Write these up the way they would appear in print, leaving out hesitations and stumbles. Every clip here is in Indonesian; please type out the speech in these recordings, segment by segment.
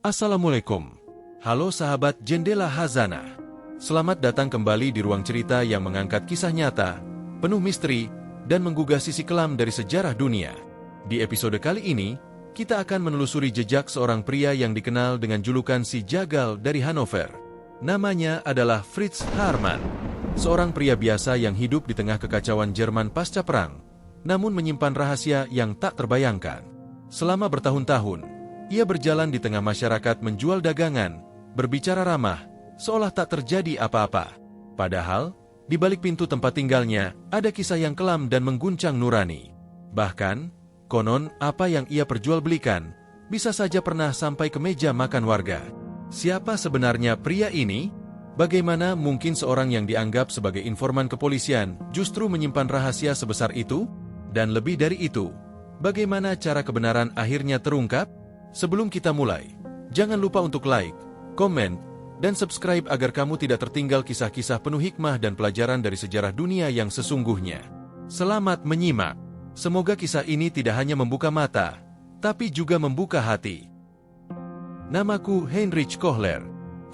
Assalamualaikum. Halo sahabat Jendela Hazanah. Selamat datang kembali di ruang cerita yang mengangkat kisah nyata, penuh misteri, dan menggugah sisi kelam dari sejarah dunia. Di episode kali ini, kita akan menelusuri jejak seorang pria yang dikenal dengan julukan si Jagal dari Hannover. Namanya adalah Fritz Haarmann. Seorang pria biasa yang hidup di tengah kekacauan Jerman pasca perang, namun menyimpan rahasia yang tak terbayangkan. Selama bertahun-tahun, ia berjalan di tengah masyarakat menjual dagangan, berbicara ramah, seolah tak terjadi apa-apa. Padahal, di balik pintu tempat tinggalnya, ada kisah yang kelam dan mengguncang nurani. Bahkan, konon apa yang ia perjualbelikan, bisa saja pernah sampai ke meja makan warga. Siapa sebenarnya pria ini? Bagaimana mungkin seorang yang dianggap sebagai informan kepolisian justru menyimpan rahasia sebesar itu? Dan lebih dari itu, bagaimana cara kebenaran akhirnya terungkap? Sebelum kita mulai, jangan lupa untuk like, komen, dan subscribe agar kamu tidak tertinggal kisah-kisah penuh hikmah dan pelajaran dari sejarah dunia yang sesungguhnya. Selamat menyimak. Semoga kisah ini tidak hanya membuka mata, tapi juga membuka hati. Namaku Heinrich Kohler.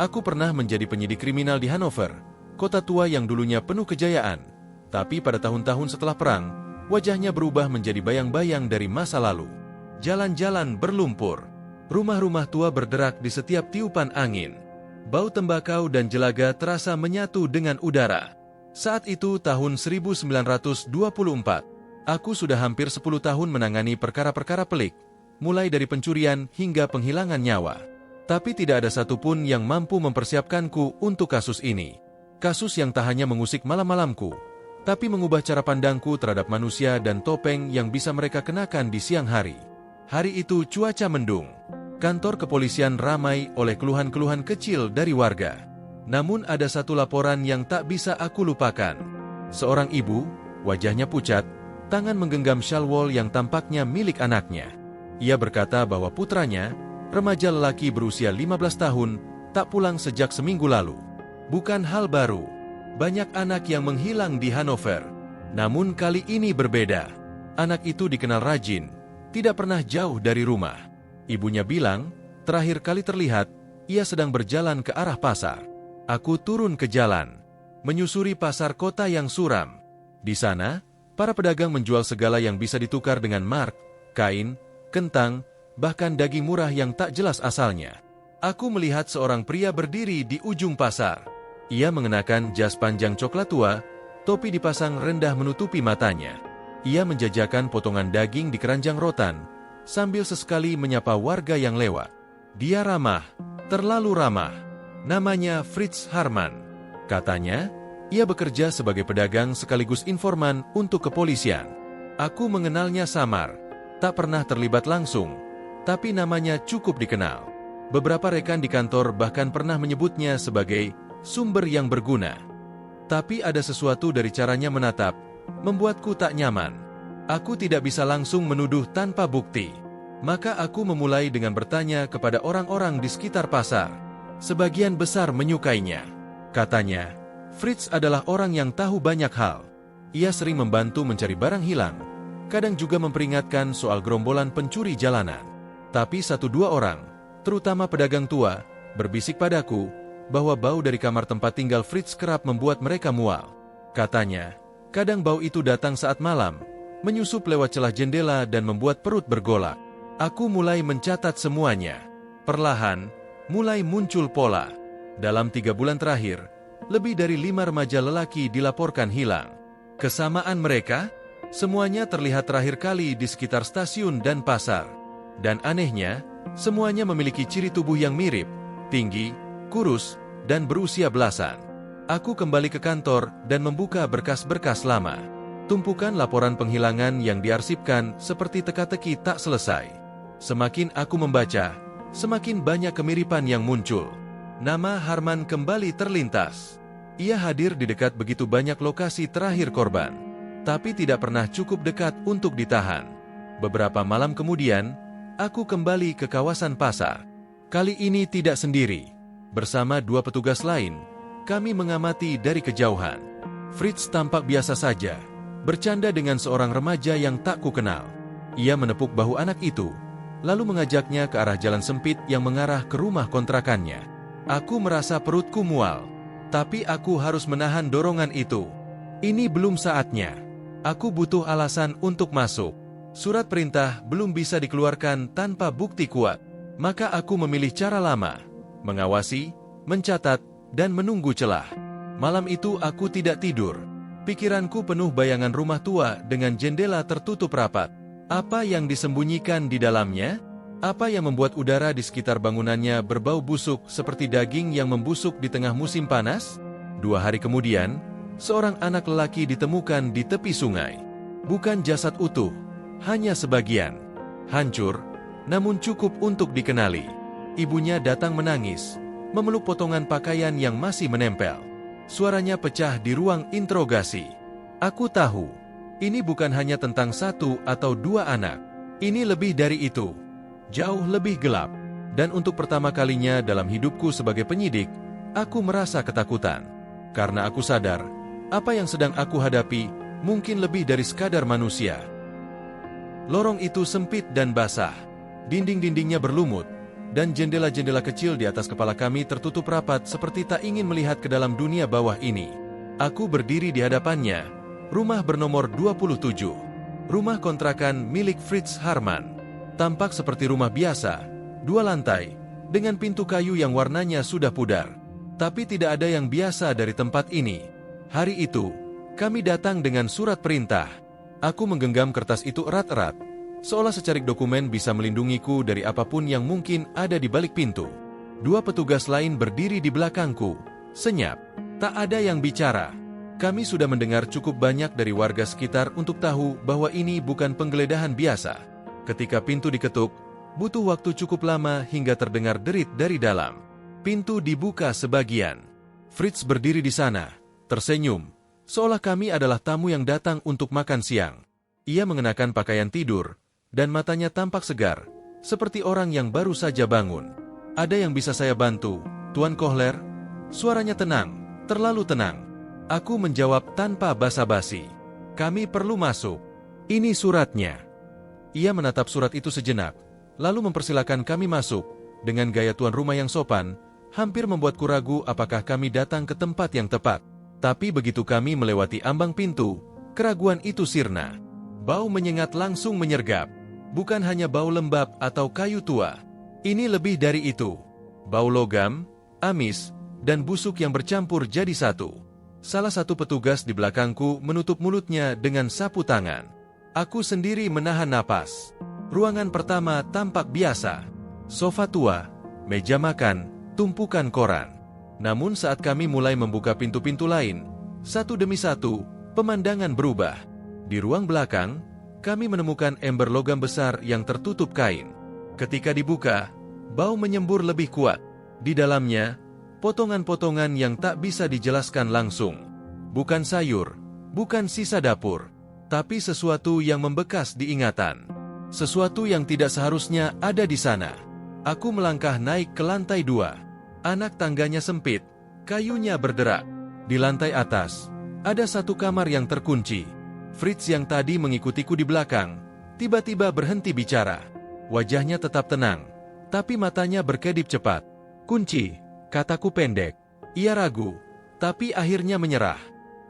Aku pernah menjadi penyidik kriminal di Hannover, kota tua yang dulunya penuh kejayaan. Tapi pada tahun-tahun setelah perang, wajahnya berubah menjadi bayang-bayang dari masa lalu. Jalan-jalan berlumpur. Rumah-rumah tua berderak di setiap tiupan angin. Bau tembakau dan jelaga terasa menyatu dengan udara. Saat itu tahun 1924. Aku sudah hampir 10 tahun menangani perkara-perkara pelik, mulai dari pencurian hingga penghilangan nyawa. Tapi tidak ada satupun yang mampu mempersiapkanku untuk kasus ini. Kasus yang tak hanya mengusik malam-malamku, tapi mengubah cara pandangku terhadap manusia dan topeng yang bisa mereka kenakan di siang hari. Hari itu cuaca mendung. Kantor kepolisian ramai oleh keluhan-keluhan kecil dari warga. Namun ada satu laporan yang tak bisa aku lupakan. Seorang ibu, wajahnya pucat, tangan menggenggam syalwol yang tampaknya milik anaknya. Ia berkata bahwa putranya, remaja lelaki berusia 15 tahun, tak pulang sejak seminggu lalu. Bukan hal baru. Banyak anak yang menghilang di Hannover. Namun kali ini berbeda. Anak itu dikenal rajin, tidak pernah jauh dari rumah. Ibunya bilang, terakhir kali terlihat, ia sedang berjalan ke arah pasar. Aku turun ke jalan, menyusuri pasar kota yang suram. Di sana, para pedagang menjual segala yang bisa ditukar dengan mark, kain, kentang, bahkan daging murah yang tak jelas asalnya. Aku melihat seorang pria berdiri di ujung pasar. Ia mengenakan jas panjang coklat tua, topi dipasang rendah menutupi matanya. Ia menjajakan potongan daging di keranjang rotan, sambil sesekali menyapa warga yang lewat. Dia ramah, terlalu ramah. Namanya Fritz Haarmann. Katanya, ia bekerja sebagai pedagang sekaligus informan untuk kepolisian. Aku mengenalnya samar, tak pernah terlibat langsung, tapi namanya cukup dikenal. Beberapa rekan di kantor bahkan pernah menyebutnya sebagai sumber yang berguna. Tapi ada sesuatu dari caranya menatap, membuatku tak nyaman. Aku tidak bisa langsung menuduh tanpa bukti. Maka aku memulai dengan bertanya kepada orang-orang di sekitar pasar. Sebagian besar menyukainya. Katanya, Fritz adalah orang yang tahu banyak hal. Ia sering membantu mencari barang hilang. Kadang juga memperingatkan soal gerombolan pencuri jalanan. Tapi 1-2 orang, terutama pedagang tua, berbisik padaku bahwa bau dari kamar tempat tinggal Fritz kerap membuat mereka mual. Katanya, kadang bau itu datang saat malam, menyusup lewat celah jendela dan membuat perut bergolak. Aku mulai mencatat semuanya. Perlahan, mulai muncul pola. Dalam 3 bulan terakhir, lebih dari 5 remaja lelaki dilaporkan hilang. Kesamaan mereka, semuanya terlihat terakhir kali di sekitar stasiun dan pasar. Dan anehnya, semuanya memiliki ciri tubuh yang mirip, tinggi, kurus, dan berusia belasan. Aku kembali ke kantor dan membuka berkas-berkas lama. Tumpukan laporan penghilangan yang diarsipkan seperti teka-teki tak selesai. Semakin aku membaca, semakin banyak kemiripan yang muncul. Nama Haarmann kembali terlintas. Ia hadir di dekat begitu banyak lokasi terakhir korban, tapi tidak pernah cukup dekat untuk ditahan. Beberapa malam kemudian, aku kembali ke kawasan pasar. Kali ini tidak sendiri. Bersama 2 petugas lain, kami mengamati dari kejauhan. Fritz tampak biasa saja, bercanda dengan seorang remaja yang tak kukenal. Ia menepuk bahu anak itu, lalu mengajaknya ke arah jalan sempit yang mengarah ke rumah kontrakannya. Aku merasa perutku mual, tapi aku harus menahan dorongan itu. Ini belum saatnya. Aku butuh alasan untuk masuk. Surat perintah belum bisa dikeluarkan tanpa bukti kuat. Maka aku memilih cara lama, mengawasi, mencatat, dan menunggu celah. Malam itu aku tidak tidur. Pikiranku penuh bayangan rumah tua dengan jendela tertutup rapat. Apa yang disembunyikan di dalamnya? Apa yang membuat udara di sekitar bangunannya berbau busuk seperti daging yang membusuk di tengah musim panas? 2 hari kemudian, seorang anak lelaki ditemukan di tepi sungai. Bukan jasad utuh, hanya sebagian. Hancur, namun cukup untuk dikenali. Ibunya datang menangis, memeluk potongan pakaian yang masih menempel. Suaranya pecah di ruang interogasi. Aku tahu, ini bukan hanya tentang 1 atau 2 anak. Ini lebih dari itu. Jauh lebih gelap. Dan untuk pertama kalinya dalam hidupku sebagai penyidik, aku merasa ketakutan. Karena aku sadar, apa yang sedang aku hadapi mungkin lebih dari sekadar manusia. Lorong itu sempit dan basah. Dinding-dindingnya berlumut, dan jendela-jendela kecil di atas kepala kami tertutup rapat seperti tak ingin melihat ke dalam dunia bawah ini. Aku berdiri di hadapannya, rumah bernomor 27. Rumah kontrakan milik Fritz Harman. Tampak seperti rumah biasa, 2 lantai, dengan pintu kayu yang warnanya sudah pudar. Tapi tidak ada yang biasa dari tempat ini. Hari itu, kami datang dengan surat perintah. Aku menggenggam kertas itu erat-erat, seolah secarik dokumen bisa melindungiku dari apapun yang mungkin ada di balik pintu. 2 petugas lain berdiri di belakangku, senyap. Tak ada yang bicara. Kami sudah mendengar cukup banyak dari warga sekitar untuk tahu bahwa ini bukan penggeledahan biasa. Ketika pintu diketuk, butuh waktu cukup lama hingga terdengar derit dari dalam. Pintu dibuka sebagian. Fritz berdiri di sana, tersenyum, seolah kami adalah tamu yang datang untuk makan siang. Ia mengenakan pakaian tidur, dan matanya tampak segar, seperti orang yang baru saja bangun. Ada yang bisa saya bantu, Tuan Kohler? Suaranya tenang, terlalu tenang. Aku menjawab tanpa basa-basi. Kami perlu masuk. Ini suratnya. Ia menatap surat itu sejenak, lalu mempersilakan kami masuk, dengan gaya tuan rumah yang sopan, hampir membuatku ragu apakah kami datang ke tempat yang tepat. Tapi begitu kami melewati ambang pintu, keraguan itu sirna. Bau menyengat langsung menyergap. Bukan hanya bau lembab atau kayu tua. Ini lebih dari itu. Bau logam, amis, dan busuk yang bercampur jadi satu. Salah satu petugas di belakangku menutup mulutnya dengan sapu tangan. Aku sendiri menahan napas. Ruangan pertama tampak biasa. Sofa tua, meja makan, tumpukan koran. Namun saat kami mulai membuka pintu-pintu lain, satu demi satu, pemandangan berubah. Di ruang belakang, kami menemukan ember logam besar yang tertutup kain. Ketika dibuka, bau menyembur lebih kuat. Di dalamnya, potongan-potongan yang tak bisa dijelaskan langsung. Bukan sayur, bukan sisa dapur, tapi sesuatu yang membekas di ingatan. Sesuatu yang tidak seharusnya ada di sana. Aku melangkah naik ke lantai 2. Anak tangganya sempit, kayunya berderak. Di lantai atas, ada satu kamar yang terkunci. Fritz yang tadi mengikutiku di belakang, tiba-tiba berhenti bicara. Wajahnya tetap tenang, tapi matanya berkedip cepat. Kunci, kataku pendek. Ia ragu, tapi akhirnya menyerah.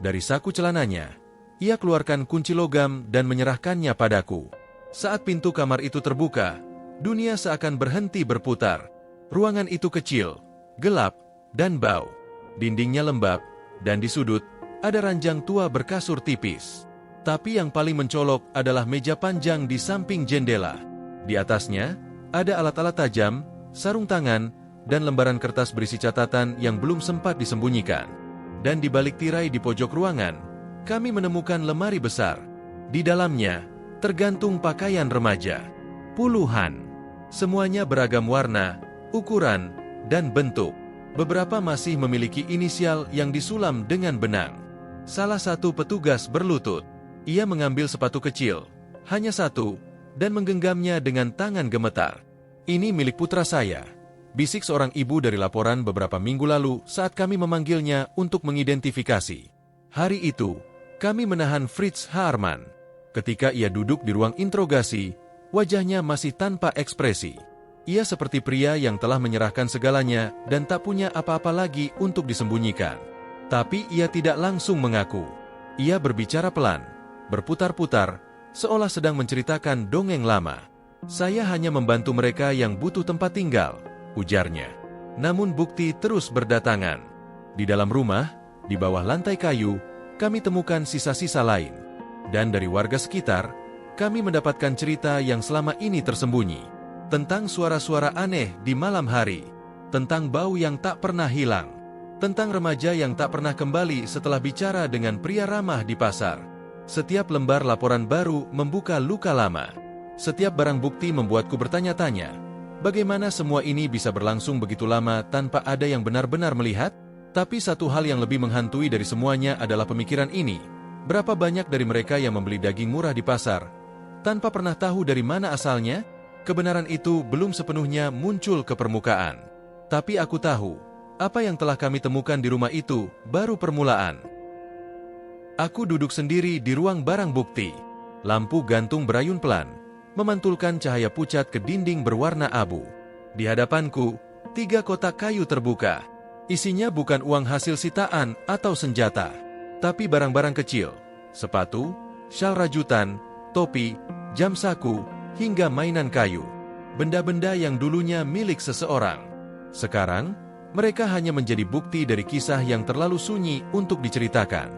Dari saku celananya, ia keluarkan kunci logam dan menyerahkannya padaku. Saat pintu kamar itu terbuka, dunia seakan berhenti berputar. Ruangan itu kecil, gelap, dan bau. Dindingnya lembab, dan di sudut, ada ranjang tua berkasur tipis. Tapi yang paling mencolok adalah meja panjang di samping jendela. Di atasnya, ada alat-alat tajam, sarung tangan, dan lembaran kertas berisi catatan yang belum sempat disembunyikan. Dan di balik tirai di pojok ruangan, kami menemukan lemari besar. Di dalamnya, tergantung pakaian remaja. Puluhan. Semuanya beragam warna, ukuran, dan bentuk. Beberapa masih memiliki inisial yang disulam dengan benang. Salah satu petugas berlutut. Ia mengambil sepatu kecil, hanya satu, dan menggenggamnya dengan tangan gemetar. Ini milik putra saya, bisik seorang ibu dari laporan beberapa minggu lalu saat kami memanggilnya untuk mengidentifikasi. Hari itu, kami menahan Fritz Harman. Ketika ia duduk di ruang interogasi, Wajahnya masih tanpa ekspresi. Ia seperti pria yang telah menyerahkan segalanya dan tak punya apa-apa lagi untuk disembunyikan. Tapi ia tidak langsung mengaku. Ia berbicara pelan, berputar-putar, seolah sedang menceritakan dongeng lama. Saya hanya membantu mereka yang butuh tempat tinggal, ujarnya. Namun bukti terus berdatangan. Di dalam rumah, di bawah lantai kayu, kami temukan sisa-sisa lain. Dan dari warga sekitar, kami mendapatkan cerita yang selama ini tersembunyi. Tentang suara-suara aneh di malam hari. Tentang bau yang tak pernah hilang. Tentang remaja yang tak pernah kembali setelah bicara dengan pria ramah di pasar. Setiap lembar laporan baru membuka luka lama. Setiap barang bukti membuatku bertanya-tanya. Bagaimana semua ini bisa berlangsung begitu lama tanpa ada yang benar-benar melihat? Tapi satu hal yang lebih menghantui dari semuanya adalah pemikiran ini. Berapa banyak dari mereka yang membeli daging murah di pasar tanpa pernah tahu dari mana asalnya? Kebenaran itu belum sepenuhnya muncul ke permukaan. Tapi aku tahu, apa yang telah kami temukan di rumah itu baru permulaan. Aku duduk sendiri di ruang barang bukti. Lampu gantung berayun pelan, memantulkan cahaya pucat ke dinding berwarna abu. Di hadapanku, 3 kotak kayu terbuka. Isinya bukan uang hasil sitaan atau senjata, tapi barang-barang kecil, sepatu, syal rajutan, topi, jam saku, hingga mainan kayu. Benda-benda yang dulunya milik seseorang. Sekarang, mereka hanya menjadi bukti dari kisah yang terlalu sunyi untuk diceritakan.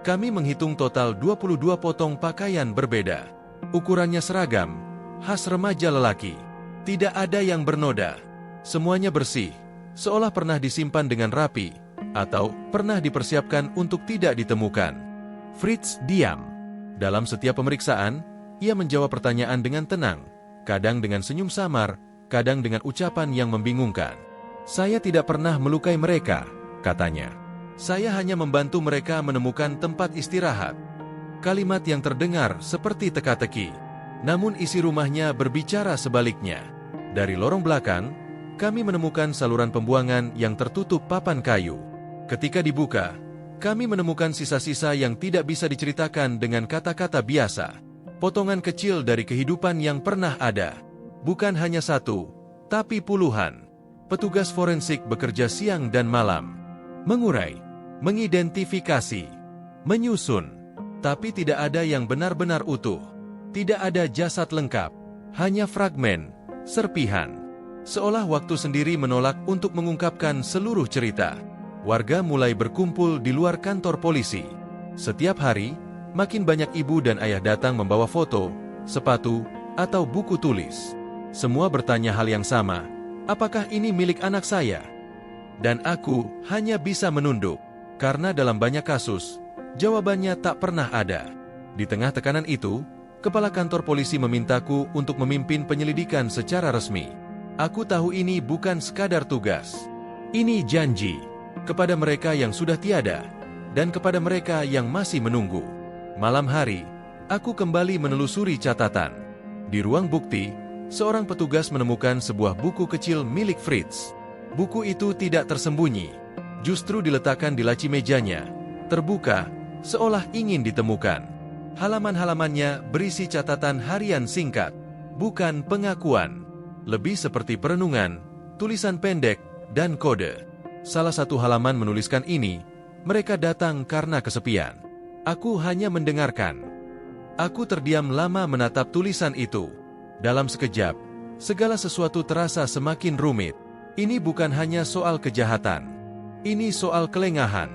Kami menghitung total 22 potong pakaian berbeda. Ukurannya seragam, khas remaja lelaki. Tidak ada yang bernoda. Semuanya bersih, seolah pernah disimpan dengan rapi, atau pernah dipersiapkan untuk tidak ditemukan. Fritz diam. Dalam setiap pemeriksaan, ia menjawab pertanyaan dengan tenang, kadang dengan senyum samar, kadang dengan ucapan yang membingungkan. Saya tidak pernah melukai mereka, katanya. Saya hanya membantu mereka menemukan tempat istirahat. Kalimat yang terdengar seperti teka-teki. Namun isi rumahnya berbicara sebaliknya. Dari lorong belakang, kami menemukan saluran pembuangan yang tertutup papan kayu. Ketika dibuka, kami menemukan sisa-sisa yang tidak bisa diceritakan dengan kata-kata biasa. Potongan kecil dari kehidupan yang pernah ada. Bukan hanya satu, tapi puluhan. Petugas forensik bekerja siang dan malam. Mengurai, mengidentifikasi, menyusun. Tapi tidak ada yang benar-benar utuh. Tidak ada jasad lengkap. Hanya fragmen, serpihan. Seolah waktu sendiri menolak untuk mengungkapkan seluruh cerita. Warga mulai berkumpul di luar kantor polisi. Setiap hari, makin banyak ibu dan ayah datang membawa foto, sepatu, atau buku tulis. Semua bertanya hal yang sama, apakah ini milik anak saya? Dan aku hanya bisa menunduk, karena dalam banyak kasus, jawabannya tak pernah ada. Di tengah tekanan itu, kepala kantor polisi memintaku untuk memimpin penyelidikan secara resmi. Aku tahu ini bukan sekadar tugas. Ini janji. Kepada mereka yang sudah tiada, dan kepada mereka yang masih menunggu. Malam hari, aku kembali menelusuri catatan. Di ruang bukti, seorang petugas menemukan sebuah buku kecil milik Fritz. Buku itu tidak tersembunyi, justru diletakkan di laci mejanya, terbuka, seolah ingin ditemukan. Halaman-halamannya berisi catatan harian singkat, bukan pengakuan. Lebih seperti perenungan, tulisan pendek, dan kode. Salah satu halaman menuliskan ini, mereka datang karena kesepian. Aku hanya mendengarkan. Aku terdiam lama menatap tulisan itu. Dalam sekejap, segala sesuatu terasa semakin rumit. Ini bukan hanya soal kejahatan. Ini soal kelengahan.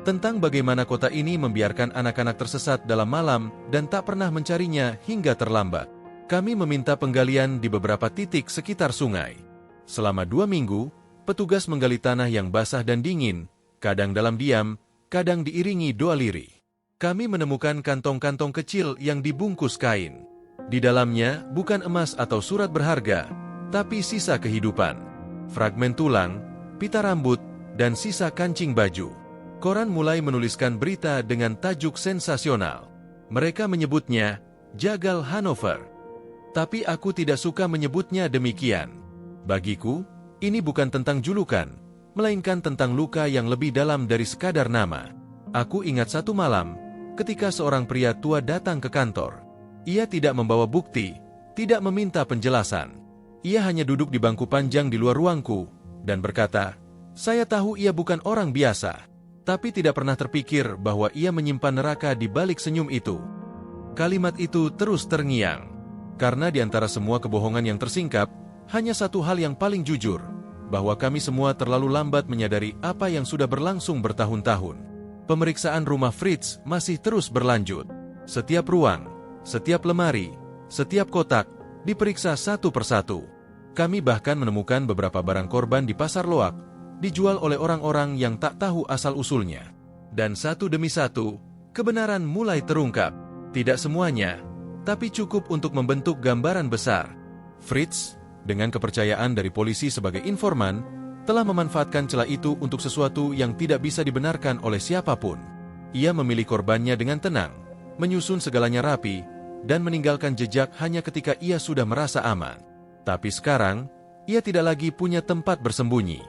Tentang bagaimana kota ini membiarkan anak-anak tersesat dalam malam dan tak pernah mencarinya hingga terlambat. Kami meminta penggalian di beberapa titik sekitar sungai. Selama 2 minggu, petugas menggali tanah yang basah dan dingin, kadang dalam diam, kadang diiringi doa lirih. Kami menemukan kantong-kantong kecil yang dibungkus kain. Di dalamnya bukan emas atau surat berharga, tapi sisa kehidupan. Fragmen tulang, pita rambut, dan sisa kancing baju. Koran mulai menuliskan berita dengan tajuk sensasional. Mereka menyebutnya Jagal Hanover. Tapi aku tidak suka menyebutnya demikian. Bagiku, ini bukan tentang julukan, melainkan tentang luka yang lebih dalam dari sekadar nama. Aku ingat satu malam, ketika seorang pria tua datang ke kantor. Ia tidak membawa bukti, tidak meminta penjelasan. Ia hanya duduk di bangku panjang di luar ruangku, dan berkata, "Saya tahu ia bukan orang biasa, tapi tidak pernah terpikir bahwa ia menyimpan neraka di balik senyum itu." Kalimat itu terus terngiang, karena di antara semua kebohongan yang tersingkap, hanya satu hal yang paling jujur, bahwa kami semua terlalu lambat menyadari apa yang sudah berlangsung bertahun-tahun. Pemeriksaan rumah Fritz masih terus berlanjut. Setiap ruang, setiap lemari, setiap kotak diperiksa satu persatu. Kami bahkan menemukan beberapa barang korban di pasar loak, dijual oleh orang-orang yang tak tahu asal-usulnya. Dan satu demi satu, kebenaran mulai terungkap. Tidak semuanya, tapi cukup untuk membentuk gambaran besar. Fritz, dengan kepercayaan dari polisi sebagai informan, telah memanfaatkan celah itu untuk sesuatu yang tidak bisa dibenarkan oleh siapapun. Ia memilih korbannya dengan tenang, menyusun segalanya rapi, dan meninggalkan jejak hanya ketika ia sudah merasa aman. Tapi sekarang, ia tidak lagi punya tempat bersembunyi.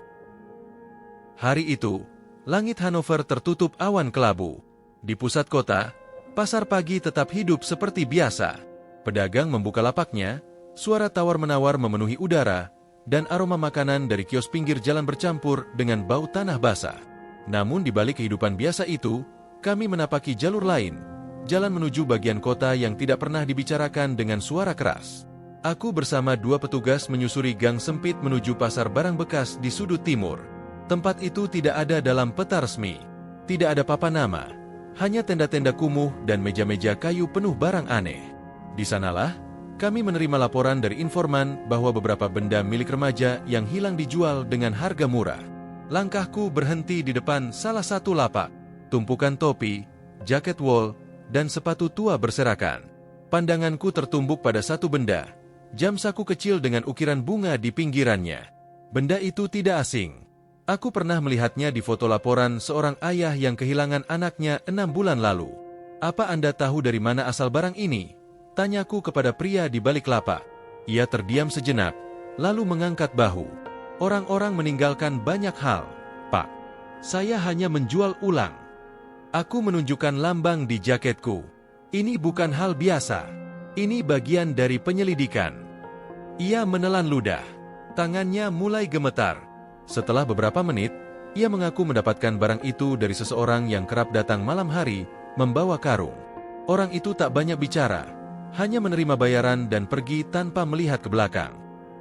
Hari itu, langit Hanover tertutup awan kelabu. Di pusat kota, pasar pagi tetap hidup seperti biasa. Pedagang membuka lapaknya, suara tawar-menawar memenuhi udara, dan aroma makanan dari kios pinggir jalan bercampur dengan bau tanah basah. Namun di balik kehidupan biasa itu, kami menapaki jalur lain, jalan menuju bagian kota yang tidak pernah dibicarakan dengan suara keras. Aku bersama dua petugas menyusuri gang sempit menuju pasar barang bekas di sudut timur. Tempat itu tidak ada dalam peta resmi, tidak ada papan nama, hanya tenda-tenda kumuh dan meja-meja kayu penuh barang aneh. Di sanalah kami menerima laporan dari informan bahwa beberapa benda milik remaja yang hilang dijual dengan harga murah. Langkahku berhenti di depan salah satu lapak. Tumpukan topi, jaket wol, dan sepatu tua berserakan. Pandanganku tertumbuk pada satu benda, jam saku kecil dengan ukiran bunga di pinggirannya. Benda itu tidak asing. Aku pernah melihatnya di foto laporan seorang ayah yang kehilangan anaknya 6 bulan lalu. "Apa Anda tahu dari mana asal barang ini?" tanyaku kepada pria di balik lapak. Ia terdiam sejenak, lalu mengangkat bahu. "Orang-orang meninggalkan banyak hal, Pak. Saya hanya menjual ulang." Aku menunjukkan lambang di jaketku. "Ini bukan hal biasa. Ini bagian dari penyelidikan." Ia menelan ludah. Tangannya mulai gemetar. Setelah beberapa menit, ia mengaku mendapatkan barang itu dari seseorang yang kerap datang malam hari, membawa karung. Orang itu tak banyak bicara, hanya menerima bayaran dan pergi tanpa melihat ke belakang.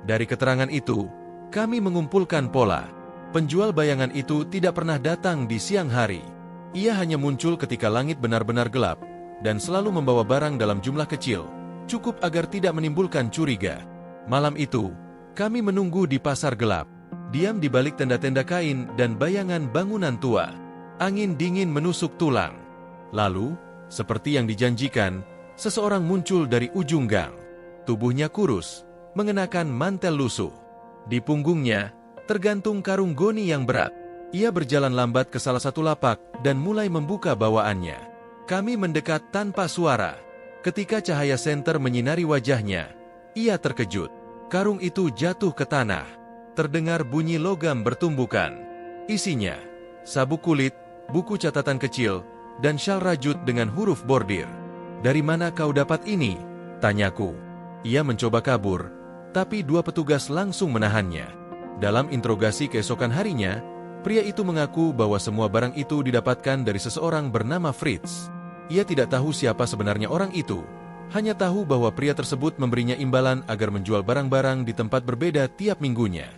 Dari keterangan itu, kami mengumpulkan pola. Penjual bayangan itu tidak pernah datang di siang hari. Ia hanya muncul ketika langit benar-benar gelap, dan selalu membawa barang dalam jumlah kecil, cukup agar tidak menimbulkan curiga. Malam itu, kami menunggu di pasar gelap, diam di balik tenda-tenda kain dan bayangan bangunan tua. Angin dingin menusuk tulang. Lalu, seperti yang dijanjikan, seseorang muncul dari ujung gang. Tubuhnya kurus, mengenakan mantel lusuh. Di punggungnya, tergantung karung goni yang berat. Ia berjalan lambat ke salah satu lapak dan mulai membuka bawaannya. Kami mendekat tanpa suara. Ketika cahaya senter menyinari wajahnya, ia terkejut. Karung itu jatuh ke tanah. Terdengar bunyi logam bertumbukan. Isinya, sabuk kulit, buku catatan kecil, dan syal rajut dengan huruf bordir. "Dari mana kau dapat ini?" tanyaku. Ia mencoba kabur, tapi dua petugas langsung menahannya. Dalam interogasi keesokan harinya, pria itu mengaku bahwa semua barang itu didapatkan dari seseorang bernama Fritz. Ia tidak tahu siapa sebenarnya orang itu, hanya tahu bahwa pria tersebut memberinya imbalan agar menjual barang-barang di tempat berbeda tiap minggunya.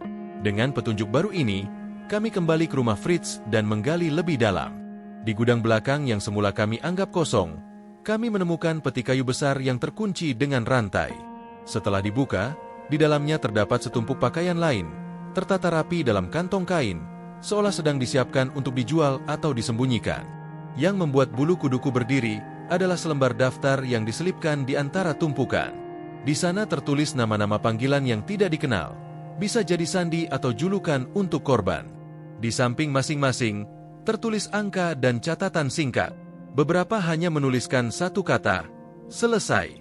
Dengan petunjuk baru ini, kami kembali ke rumah Fritz dan menggali lebih dalam. Di gudang belakang yang semula kami anggap kosong, kami menemukan peti kayu besar yang terkunci dengan rantai. Setelah dibuka, di dalamnya terdapat setumpuk pakaian lain, tertata rapi dalam kantong kain, seolah sedang disiapkan untuk dijual atau disembunyikan. Yang membuat bulu kuduku berdiri adalah selembar daftar yang diselipkan di antara tumpukan. Di sana tertulis nama-nama panggilan yang tidak dikenal, bisa jadi sandi atau julukan untuk korban. Di samping masing-masing, tertulis angka dan catatan singkat. Beberapa hanya menuliskan satu kata, "Selesai."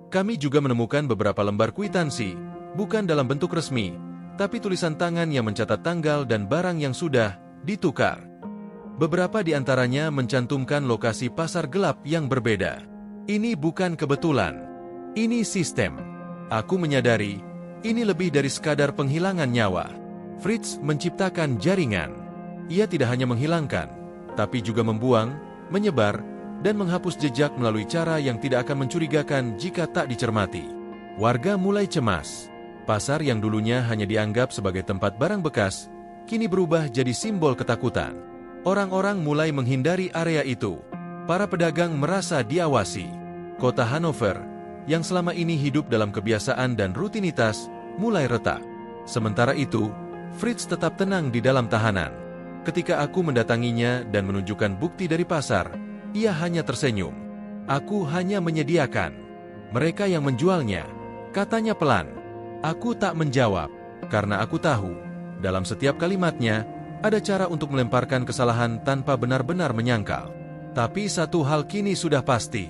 Kami juga menemukan beberapa lembar kwitansi, bukan dalam bentuk resmi, tapi tulisan tangan yang mencatat tanggal dan barang yang sudah ditukar. Beberapa di antaranya mencantumkan lokasi pasar gelap yang berbeda. Ini bukan kebetulan. Ini sistem. Aku menyadari, ini lebih dari sekadar penghilangan nyawa. Fritz menciptakan jaringan. Ia tidak hanya menghilangkan, tapi juga membuang, menyebar, dan menghapus jejak melalui cara yang tidak akan mencurigakan jika tak dicermati. Warga mulai cemas. Pasar yang dulunya hanya dianggap sebagai tempat barang bekas, kini berubah jadi simbol ketakutan. Orang-orang mulai menghindari area itu. Para pedagang merasa diawasi. Kota Hanover, yang selama ini hidup dalam kebiasaan dan rutinitas, mulai retak. Sementara itu, Fritz tetap tenang di dalam tahanan. Ketika aku mendatanginya dan menunjukkan bukti dari pasar, ia hanya tersenyum. Aku hanya menyediakan. Mereka yang menjualnya, katanya pelan. Aku tak menjawab, karena aku tahu, dalam setiap kalimatnya, ada cara untuk melemparkan kesalahan tanpa benar-benar menyangkal. Tapi satu hal kini sudah pasti.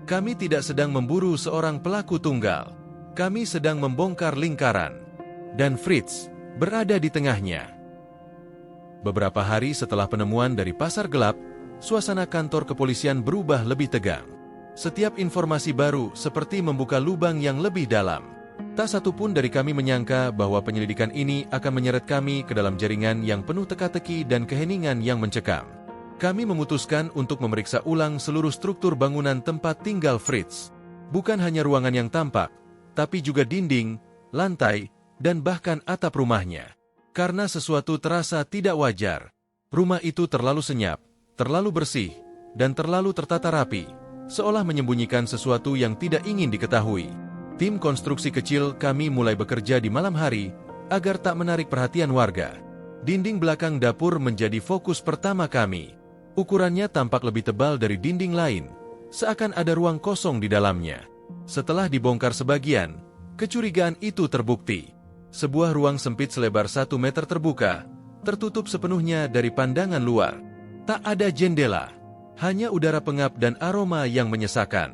Kami tidak sedang memburu seorang pelaku tunggal. Kami sedang membongkar lingkaran. Dan Fritz berada di tengahnya. Beberapa hari setelah penemuan dari pasar gelap, suasana kantor kepolisian berubah lebih tegang. Setiap informasi baru seperti membuka lubang yang lebih dalam. Tak satu pun dari kami menyangka bahwa penyelidikan ini akan menyeret kami ke dalam jaringan yang penuh teka-teki dan keheningan yang mencekam. Kami memutuskan untuk memeriksa ulang seluruh struktur bangunan tempat tinggal Fritz. Bukan hanya ruangan yang tampak, tapi juga dinding, lantai, dan bahkan atap rumahnya. Karena sesuatu terasa tidak wajar. Rumah itu terlalu senyap, terlalu bersih, dan terlalu tertata rapi, seolah menyembunyikan sesuatu yang tidak ingin diketahui. Tim konstruksi kecil kami mulai bekerja di malam hari, agar tak menarik perhatian warga. Dinding belakang dapur menjadi fokus pertama kami. Ukurannya tampak lebih tebal dari dinding lain, seakan ada ruang kosong di dalamnya. Setelah dibongkar sebagian, kecurigaan itu terbukti. Sebuah ruang sempit selebar 1 meter terbuka, tertutup sepenuhnya dari pandangan luar. Tak ada jendela, hanya udara pengap dan aroma yang menyesakan.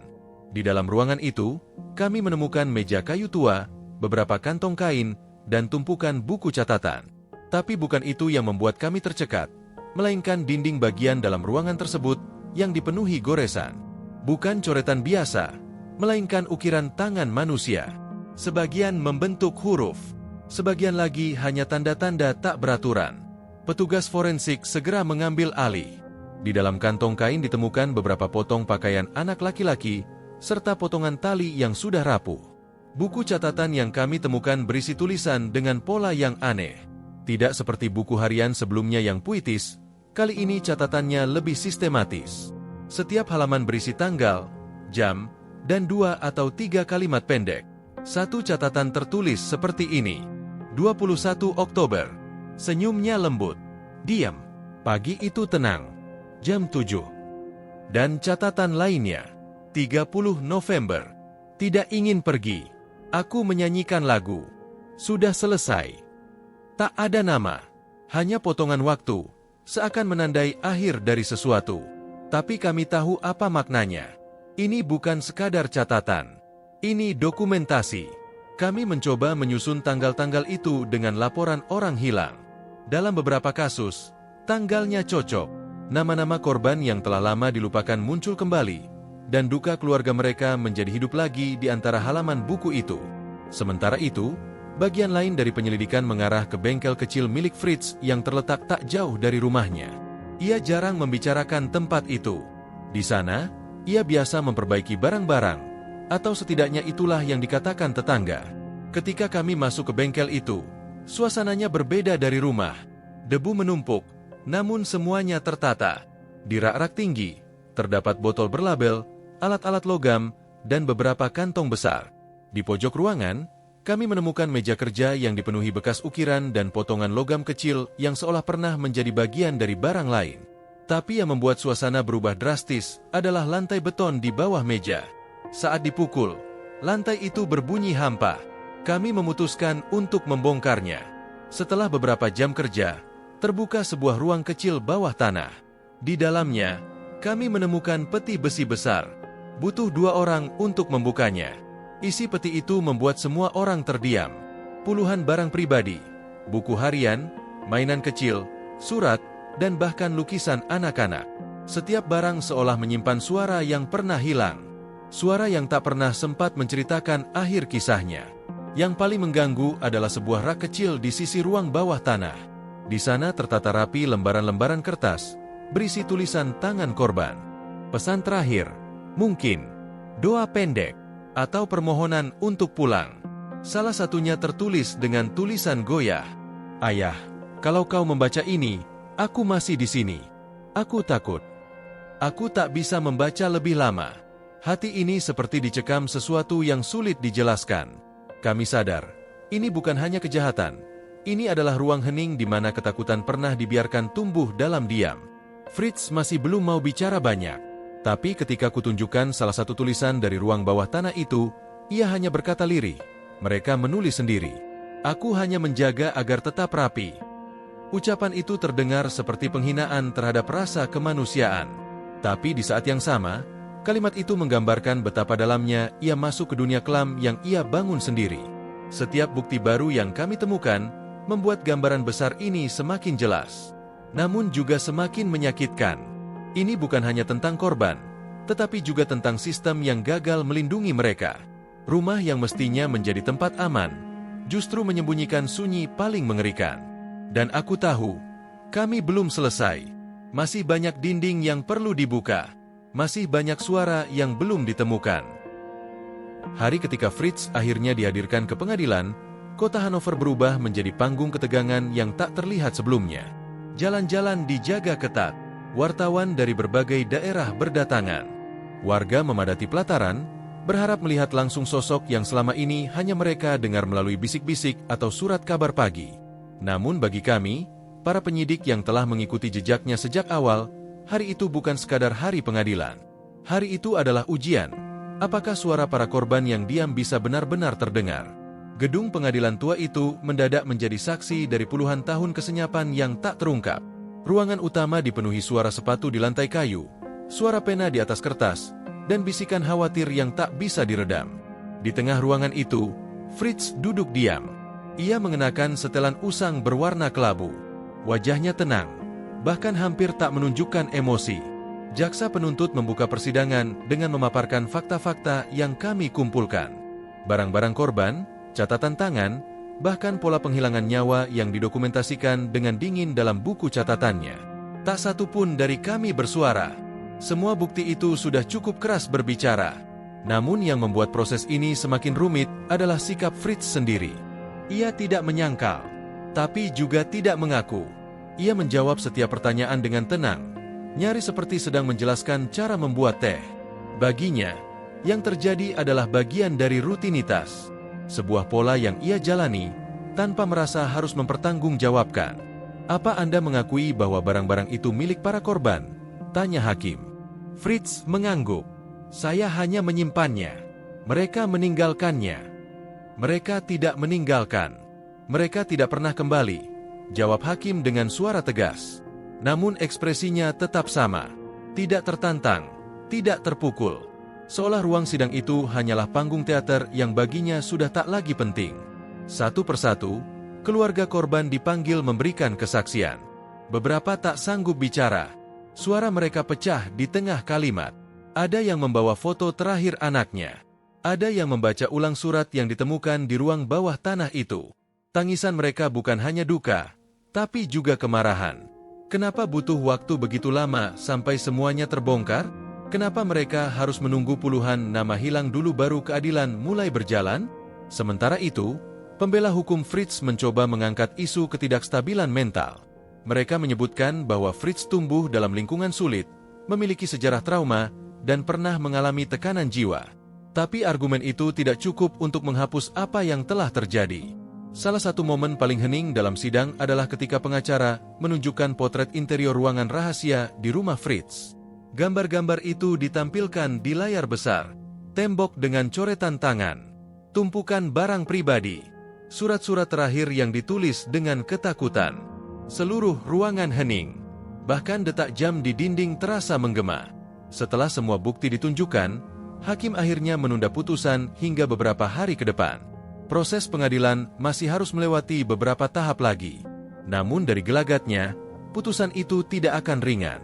Di dalam ruangan itu, kami menemukan meja kayu tua, beberapa kantong kain, dan tumpukan buku catatan. Tapi bukan itu yang membuat kami tercekat, melainkan dinding bagian dalam ruangan tersebut yang dipenuhi goresan. Bukan coretan biasa, melainkan ukiran tangan manusia. Sebagian membentuk huruf, sebagian lagi hanya tanda-tanda tak beraturan. Petugas forensik segera mengambil alih. Di dalam kantong kain ditemukan beberapa potong pakaian anak laki-laki, serta potongan tali yang sudah rapuh. Buku catatan yang kami temukan berisi tulisan dengan pola yang aneh. Tidak seperti buku harian sebelumnya yang puitis, kali ini catatannya lebih sistematis. Setiap halaman berisi tanggal, jam, dan 2 atau 3 kalimat pendek. Satu catatan tertulis seperti ini. 21 Oktober. Senyumnya lembut. Diam. Pagi itu tenang. Jam 7. Dan catatan lainnya. 30 November. Tidak ingin pergi. Aku menyanyikan lagu. Sudah selesai. Tak ada nama. Hanya potongan waktu. Seakan menandai akhir dari sesuatu. Tapi kami tahu apa maknanya. Ini bukan sekadar catatan. Ini dokumentasi. Kami mencoba menyusun tanggal-tanggal itu dengan laporan orang hilang. Dalam beberapa kasus, tanggalnya cocok. Nama-nama korban yang telah lama dilupakan muncul kembali, dan duka keluarga mereka menjadi hidup lagi di antara halaman buku itu. Sementara itu, bagian lain dari penyelidikan mengarah ke bengkel kecil milik Fritz yang terletak tak jauh dari rumahnya. Ia jarang membicarakan tempat itu. Di sana, ia biasa memperbaiki barang-barang, atau setidaknya itulah yang dikatakan tetangga. Ketika kami masuk ke bengkel itu, suasananya berbeda dari rumah. Debu menumpuk, namun semuanya tertata. Di rak-rak tinggi, terdapat botol berlabel, alat-alat logam, dan beberapa kantong besar. Di pojok ruangan, kami menemukan meja kerja yang dipenuhi bekas ukiran dan potongan logam kecil yang seolah pernah menjadi bagian dari barang lain. Tapi yang membuat suasana berubah drastis adalah lantai beton di bawah meja. Saat dipukul, lantai itu berbunyi hampa. Kami memutuskan untuk membongkarnya. Setelah beberapa jam kerja, terbuka sebuah ruang kecil bawah tanah. Di dalamnya, kami menemukan peti besi besar. Butuh 2 orang untuk membukanya. Isi peti itu membuat semua orang terdiam. Puluhan barang pribadi, buku harian, mainan kecil, surat, dan bahkan lukisan anak-anak. Setiap barang seolah menyimpan suara yang pernah hilang. Suara yang tak pernah sempat menceritakan akhir kisahnya. Yang paling mengganggu adalah sebuah rak kecil di sisi ruang bawah tanah. Di sana tertata rapi lembaran-lembaran kertas, berisi tulisan tangan korban. Pesan terakhir, mungkin, doa pendek, atau permohonan untuk pulang. Salah satunya tertulis dengan tulisan goyah. Ayah, kalau kau membaca ini, aku masih di sini. Aku takut. Aku tak bisa membaca lebih lama. Hati ini seperti dicekam sesuatu yang sulit dijelaskan. Kami sadar, ini bukan hanya kejahatan. Ini adalah ruang hening di mana ketakutan pernah dibiarkan tumbuh dalam diam. Fritz masih belum mau bicara banyak. Tapi ketika kutunjukkan salah satu tulisan dari ruang bawah tanah itu, ia hanya berkata lirih. Mereka menulis sendiri. Aku hanya menjaga agar tetap rapi. Ucapan itu terdengar seperti penghinaan terhadap rasa kemanusiaan. Tapi di saat yang sama, kalimat itu menggambarkan betapa dalamnya ia masuk ke dunia kelam yang ia bangun sendiri. Setiap bukti baru yang kami temukan, membuat gambaran besar ini semakin jelas. Namun juga semakin menyakitkan. Ini bukan hanya tentang korban, tetapi juga tentang sistem yang gagal melindungi mereka. Rumah yang mestinya menjadi tempat aman, justru menyembunyikan sunyi paling mengerikan. Dan aku tahu, kami belum selesai. Masih banyak dinding yang perlu dibuka. Masih banyak suara yang belum ditemukan. Hari ketika Fritz akhirnya dihadirkan ke pengadilan, kota Hanover berubah menjadi panggung ketegangan yang tak terlihat sebelumnya. Jalan-jalan dijaga ketat. Wartawan dari berbagai daerah berdatangan. Warga memadati pelataran, berharap melihat langsung sosok yang selama ini hanya mereka dengar melalui bisik-bisik atau surat kabar pagi. Namun bagi kami, para penyidik yang telah mengikuti jejaknya sejak awal, hari itu bukan sekadar hari pengadilan. Hari itu adalah ujian. Apakah suara para korban yang diam bisa benar-benar terdengar? Gedung pengadilan tua itu mendadak menjadi saksi dari puluhan tahun kesenyapan yang tak terungkap. Ruangan utama dipenuhi suara sepatu di lantai kayu, suara pena di atas kertas, dan bisikan khawatir yang tak bisa diredam. Di tengah ruangan itu, Fritz duduk diam. Ia mengenakan setelan usang berwarna kelabu. Wajahnya tenang, bahkan hampir tak menunjukkan emosi. Jaksa penuntut membuka persidangan dengan memaparkan fakta-fakta yang kami kumpulkan. Barang-barang korban, catatan tangan, bahkan pola penghilangan nyawa yang didokumentasikan dengan dingin dalam buku catatannya. Tak satu pun dari kami bersuara. Semua bukti itu sudah cukup keras berbicara. Namun yang membuat proses ini semakin rumit adalah sikap Fritz sendiri. Ia tidak menyangkal, tapi juga tidak mengaku. Ia menjawab setiap pertanyaan dengan tenang, nyaris seperti sedang menjelaskan cara membuat teh. Baginya, yang terjadi adalah bagian dari rutinitas. Sebuah pola yang ia jalani, tanpa merasa harus mempertanggungjawabkan. Apa Anda mengakui bahwa barang-barang itu milik para korban? Tanya hakim. Fritz mengangguk. Saya hanya menyimpannya. Mereka meninggalkannya. Mereka tidak meninggalkan. Mereka tidak pernah kembali. Jawab hakim dengan suara tegas. Namun ekspresinya tetap sama. Tidak tertantang, tidak terpukul. Seolah ruang sidang itu hanyalah panggung teater yang baginya sudah tak lagi penting. Satu persatu, keluarga korban dipanggil memberikan kesaksian. Beberapa tak sanggup bicara. Suara mereka pecah di tengah kalimat. Ada yang membawa foto terakhir anaknya. Ada yang membaca ulang surat yang ditemukan di ruang bawah tanah itu. Tangisan mereka bukan hanya duka, tapi juga kemarahan. Kenapa butuh waktu begitu lama sampai semuanya terbongkar? Kenapa mereka harus menunggu puluhan nama hilang dulu baru keadilan mulai berjalan? Sementara itu, pembela hukum Fritz mencoba mengangkat isu ketidakstabilan mental. Mereka menyebutkan bahwa Fritz tumbuh dalam lingkungan sulit, memiliki sejarah trauma, dan pernah mengalami tekanan jiwa. Tapi argumen itu tidak cukup untuk menghapus apa yang telah terjadi. Salah satu momen paling hening dalam sidang adalah ketika pengacara menunjukkan potret interior ruangan rahasia di rumah Fritz. Gambar-gambar itu ditampilkan di layar besar. Tembok dengan coretan tangan, tumpukan barang pribadi, surat-surat terakhir yang ditulis dengan ketakutan. Seluruh ruangan hening. Bahkan detak jam di dinding terasa menggema. Setelah semua bukti ditunjukkan, hakim akhirnya menunda putusan hingga beberapa hari ke depan. Proses pengadilan masih harus melewati beberapa tahap lagi. Namun dari gelagatnya, putusan itu tidak akan ringan.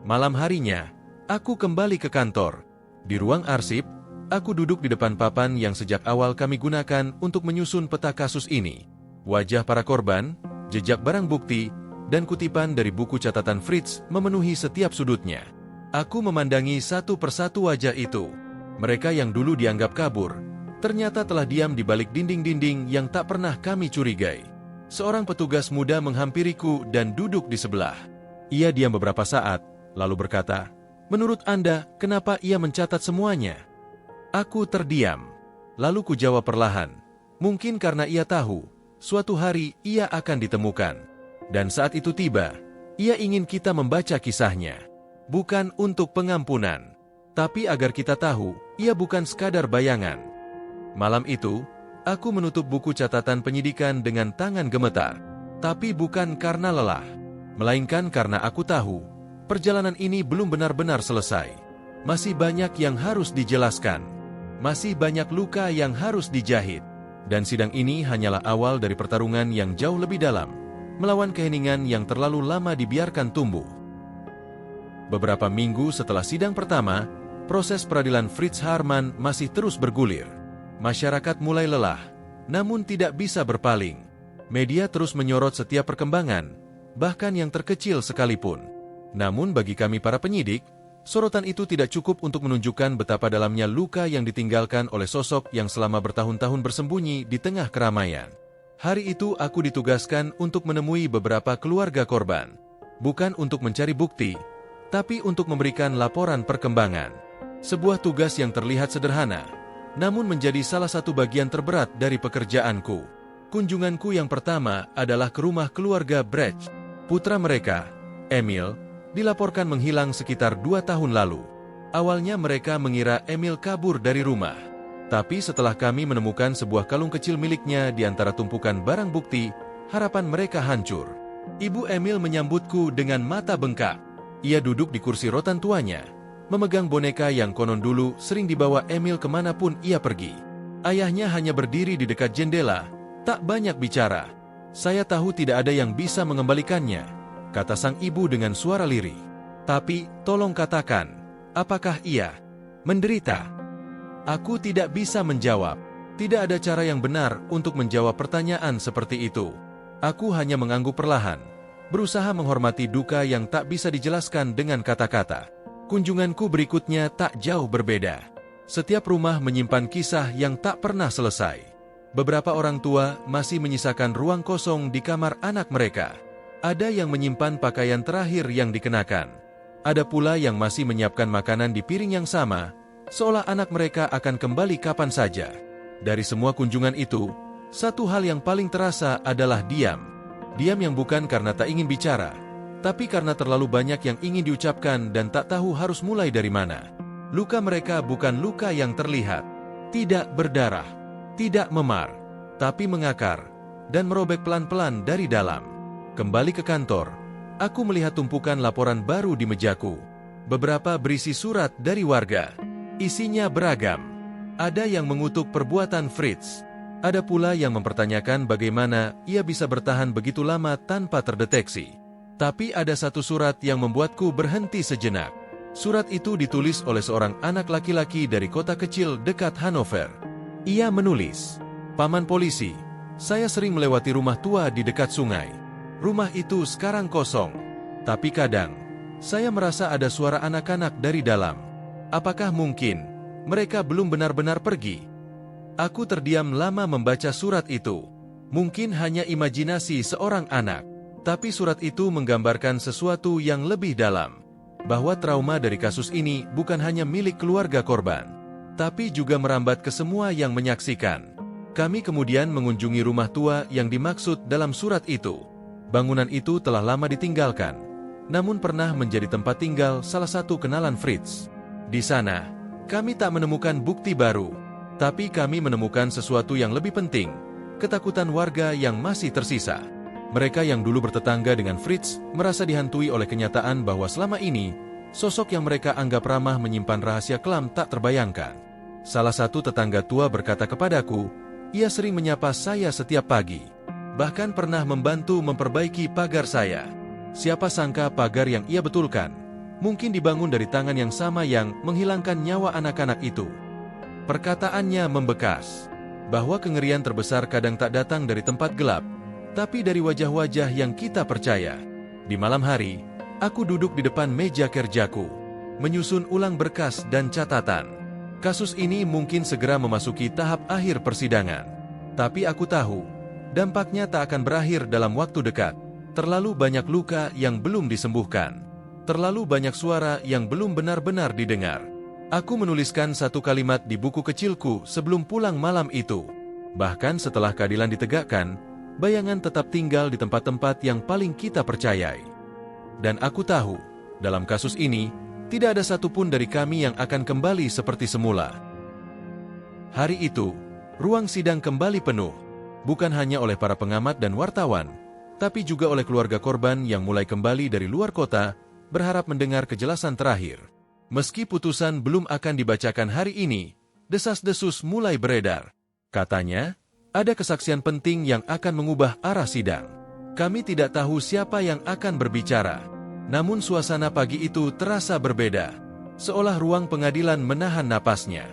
Malam harinya, aku kembali ke kantor. Di ruang arsip, Aku duduk di depan papan yang sejak awal kami gunakan untuk menyusun peta kasus ini. Wajah para korban, jejak barang bukti, dan kutipan dari buku catatan Fritz memenuhi setiap sudutnya. Aku memandangi satu persatu wajah itu. Mereka yang dulu dianggap kabur, ternyata telah diam di balik dinding-dinding yang tak pernah kami curigai. Seorang petugas muda menghampiriku dan duduk di sebelah. Ia diam beberapa saat, lalu berkata, "Menurut Anda, kenapa ia mencatat semuanya?" Aku terdiam. Lalu kujawab perlahan, "Mungkin karena ia tahu, suatu hari ia akan ditemukan. Dan saat itu tiba, ia ingin kita membaca kisahnya. Bukan untuk pengampunan, tapi agar kita tahu, ia bukan sekadar bayangan." Malam itu, aku menutup buku catatan penyidikan dengan tangan gemetar. Tapi bukan karena lelah, melainkan karena aku tahu, perjalanan ini belum benar-benar selesai. Masih banyak yang harus dijelaskan. Masih banyak luka yang harus dijahit. Dan sidang ini hanyalah awal dari pertarungan yang jauh lebih dalam, melawan keheningan yang terlalu lama dibiarkan tumbuh. Beberapa minggu setelah sidang pertama, proses peradilan Fritz Haarmann masih terus bergulir. Masyarakat mulai lelah, namun tidak bisa berpaling. Media terus menyorot setiap perkembangan, bahkan yang terkecil sekalipun. Namun bagi kami para penyidik, sorotan itu tidak cukup untuk menunjukkan betapa dalamnya luka yang ditinggalkan oleh sosok yang selama bertahun-tahun bersembunyi di tengah keramaian. Hari itu aku ditugaskan untuk menemui beberapa keluarga korban. Bukan untuk mencari bukti, tapi untuk memberikan laporan perkembangan. Sebuah tugas yang terlihat sederhana, namun menjadi salah satu bagian terberat dari pekerjaanku. Kunjunganku yang pertama adalah ke rumah keluarga Brecht. Putra mereka, Emil, dilaporkan menghilang sekitar 2 tahun lalu. Awalnya mereka mengira Emil kabur dari rumah. Tapi setelah kami menemukan sebuah kalung kecil miliknya di antara tumpukan barang bukti, harapan mereka hancur. Ibu Emil menyambutku dengan mata bengkak. Ia duduk di kursi rotan tuanya, memegang boneka yang konon dulu sering dibawa Emil kemanapun ia pergi. Ayahnya hanya berdiri di dekat jendela, tak banyak bicara. "Saya tahu tidak ada yang bisa mengembalikannya," kata sang ibu dengan suara lirih. "Tapi, tolong katakan, apakah ia menderita?" Aku tidak bisa menjawab. Tidak ada cara yang benar untuk menjawab pertanyaan seperti itu. Aku hanya mengangguk perlahan, berusaha menghormati duka yang tak bisa dijelaskan dengan kata-kata. Kunjunganku berikutnya tak jauh berbeda. Setiap rumah menyimpan kisah yang tak pernah selesai. Beberapa orang tua masih menyisakan ruang kosong di kamar anak mereka. Ada yang menyimpan pakaian terakhir yang dikenakan. Ada pula yang masih menyiapkan makanan di piring yang sama, seolah anak mereka akan kembali kapan saja. Dari semua kunjungan itu, satu hal yang paling terasa adalah diam. Diam yang bukan karena tak ingin bicara, tapi karena terlalu banyak yang ingin diucapkan dan tak tahu harus mulai dari mana. Luka mereka bukan luka yang terlihat, tidak berdarah, tidak memar, tapi mengakar, dan merobek pelan-pelan dari dalam. Kembali ke kantor, aku melihat tumpukan laporan baru di mejaku. Beberapa berisi surat dari warga. Isinya beragam. Ada yang mengutuk perbuatan Fritz. Ada pula yang mempertanyakan bagaimana ia bisa bertahan begitu lama tanpa terdeteksi. Tapi ada satu surat yang membuatku berhenti sejenak. Surat itu ditulis oleh seorang anak laki-laki dari kota kecil dekat Hanover. Ia menulis, "Paman polisi, saya sering melewati rumah tua di dekat sungai. Rumah itu sekarang kosong. Tapi kadang, saya merasa ada suara anak-anak dari dalam. Apakah mungkin mereka belum benar-benar pergi?" Aku terdiam lama membaca surat itu. Mungkin hanya imajinasi seorang anak, tapi surat itu menggambarkan sesuatu yang lebih dalam. Bahwa trauma dari kasus ini bukan hanya milik keluarga korban, tapi juga merambat ke semua yang menyaksikan. Kami kemudian mengunjungi rumah tua yang dimaksud dalam surat itu. Bangunan itu telah lama ditinggalkan, namun pernah menjadi tempat tinggal salah satu kenalan Fritz. Di sana, kami tak menemukan bukti baru, tapi kami menemukan sesuatu yang lebih penting, ketakutan warga yang masih tersisa. Mereka yang dulu bertetangga dengan Fritz merasa dihantui oleh kenyataan bahwa selama ini, sosok yang mereka anggap ramah menyimpan rahasia kelam tak terbayangkan. Salah satu tetangga tua berkata kepadaku, ia sering menyapa saya setiap pagi, bahkan pernah membantu memperbaiki pagar saya. Siapa sangka pagar yang ia betulkan mungkin dibangun dari tangan yang sama yang menghilangkan nyawa anak-anak itu. Perkataannya membekas, bahwa kengerian terbesar kadang tak datang dari tempat gelap, tapi dari wajah-wajah yang kita percaya. Di malam hari, aku duduk di depan meja kerjaku, menyusun ulang berkas dan catatan. Kasus ini mungkin segera memasuki tahap akhir persidangan. Tapi aku tahu, dampaknya tak akan berakhir dalam waktu dekat. Terlalu banyak luka yang belum disembuhkan. Terlalu banyak suara yang belum benar-benar didengar. Aku menuliskan satu kalimat di buku kecilku sebelum pulang malam itu. Bahkan setelah keadilan ditegakkan, bayangan tetap tinggal di tempat-tempat yang paling kita percayai. Dan aku tahu, dalam kasus ini, tidak ada satupun dari kami yang akan kembali seperti semula. Hari itu, ruang sidang kembali penuh, bukan hanya oleh para pengamat dan wartawan, tapi juga oleh keluarga korban yang mulai kembali dari luar kota, berharap mendengar kejelasan terakhir. Meski putusan belum akan dibacakan hari ini, desas-desus mulai beredar. Katanya, ada kesaksian penting yang akan mengubah arah sidang. Kami tidak tahu siapa yang akan berbicara. Namun suasana pagi itu terasa berbeda. Seolah ruang pengadilan menahan napasnya.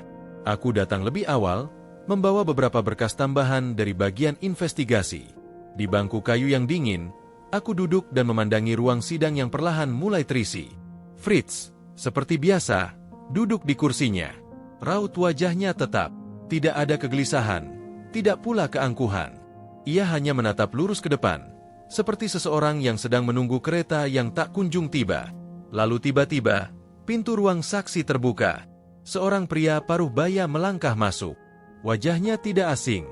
Aku datang lebih awal, membawa beberapa berkas tambahan dari bagian investigasi. Di bangku kayu yang dingin, aku duduk dan memandangi ruang sidang yang perlahan mulai terisi. Fritz, seperti biasa, duduk di kursinya. Raut wajahnya tetap, tidak ada kegelisahan, tidak pula keangkuhan. Ia hanya menatap lurus ke depan, seperti seseorang yang sedang menunggu kereta yang tak kunjung tiba. Lalu tiba-tiba, pintu ruang saksi terbuka. Seorang pria paruh baya melangkah masuk. Wajahnya tidak asing.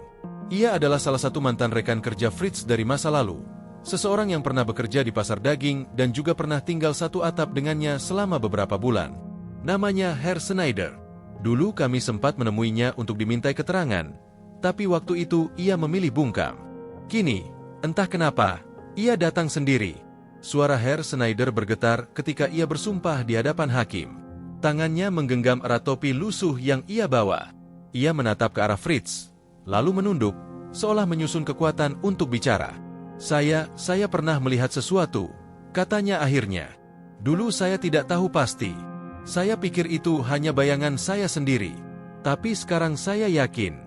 Ia adalah salah satu mantan rekan kerja Fritz dari masa lalu. Seseorang yang pernah bekerja di pasar daging dan juga pernah tinggal satu atap dengannya selama beberapa bulan. Namanya Herr Schneider. Dulu kami sempat menemuinya untuk dimintai keterangan, tapi waktu itu ia memilih bungkam. Kini, entah kenapa, ia datang sendiri. Suara Herr Schneider bergetar ketika ia bersumpah di hadapan hakim. Tangannya menggenggam erat topi lusuh yang ia bawa. Ia menatap ke arah Fritz, lalu menunduk, seolah menyusun kekuatan untuk bicara. Saya pernah melihat sesuatu, katanya akhirnya. Dulu saya tidak tahu pasti. Saya pikir itu hanya bayangan saya sendiri. Tapi sekarang saya yakin.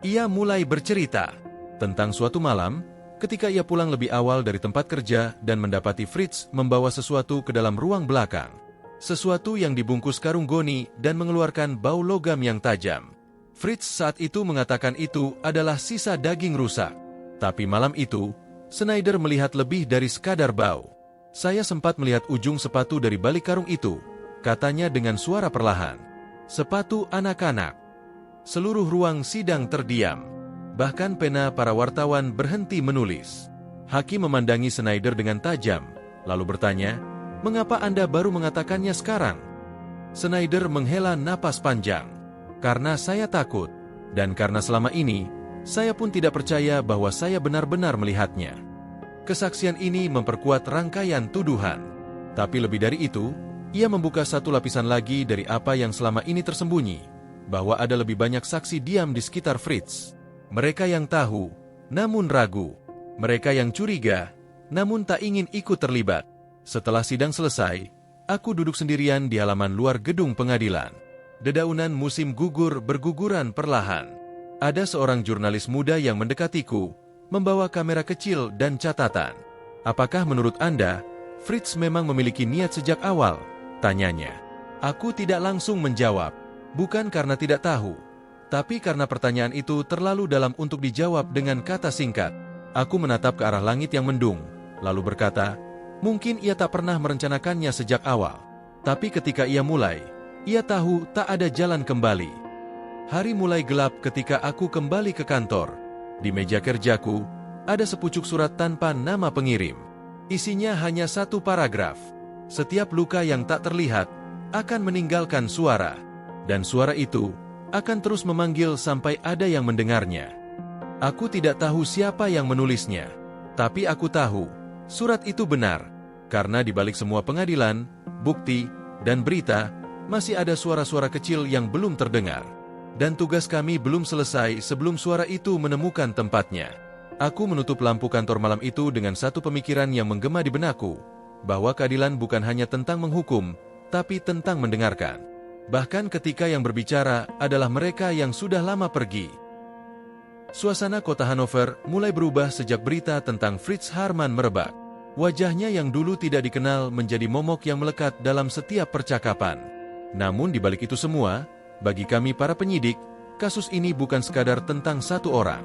Ia mulai bercerita tentang suatu malam, ketika ia pulang lebih awal dari tempat kerja dan mendapati Fritz membawa sesuatu ke dalam ruang belakang. Sesuatu yang dibungkus karung goni dan mengeluarkan bau logam yang tajam. Fritz saat itu mengatakan itu adalah sisa daging rusak. Tapi malam itu, Schneider melihat lebih dari sekadar bau. Saya sempat melihat ujung sepatu dari balik karung itu, katanya dengan suara perlahan. Sepatu anak-anak. Seluruh ruang sidang terdiam. Bahkan pena para wartawan berhenti menulis. Hakim memandangi Schneider dengan tajam, lalu bertanya, "Mengapa Anda baru mengatakannya sekarang?" Schneider menghela napas panjang. "Karena saya takut, dan karena selama ini, saya pun tidak percaya bahwa saya benar-benar melihatnya." Kesaksian ini memperkuat rangkaian tuduhan. Tapi lebih dari itu, ia membuka satu lapisan lagi dari apa yang selama ini tersembunyi, bahwa ada lebih banyak saksi diam di sekitar Fritz. Mereka yang tahu, namun ragu. Mereka yang curiga, namun tak ingin ikut terlibat. Setelah sidang selesai, aku duduk sendirian di halaman luar gedung pengadilan. Dedaunan musim gugur berguguran perlahan. Ada seorang jurnalis muda yang mendekatiku, membawa kamera kecil dan catatan. "Apakah menurut Anda, Fritz memang memiliki niat sejak awal?" tanyanya. Aku tidak langsung menjawab, bukan karena tidak tahu, tapi karena pertanyaan itu terlalu dalam untuk dijawab dengan kata singkat. Aku menatap ke arah langit yang mendung, lalu berkata, mungkin ia tak pernah merencanakannya sejak awal. Tapi ketika ia mulai, ia tahu tak ada jalan kembali. Hari mulai gelap ketika aku kembali ke kantor. Di meja kerjaku, ada sepucuk surat tanpa nama pengirim. Isinya hanya satu paragraf. Setiap luka yang tak terlihat akan meninggalkan suara, dan suara itu akan terus memanggil sampai ada yang mendengarnya. Aku tidak tahu siapa yang menulisnya, tapi aku tahu surat itu benar, karena di balik semua pengadilan, bukti, dan berita, masih ada suara-suara kecil yang belum terdengar. Dan tugas kami belum selesai sebelum suara itu menemukan tempatnya. Aku menutup lampu kantor malam itu dengan satu pemikiran yang menggema di benakku, bahwa keadilan bukan hanya tentang menghukum, tapi tentang mendengarkan. Bahkan ketika yang berbicara adalah mereka yang sudah lama pergi. Suasana kota Hanover mulai berubah sejak berita tentang Fritz Haarmann merebak. Wajahnya yang dulu tidak dikenal menjadi momok yang melekat dalam setiap percakapan. Namun di balik itu semua, bagi kami para penyidik, kasus ini bukan sekadar tentang satu orang,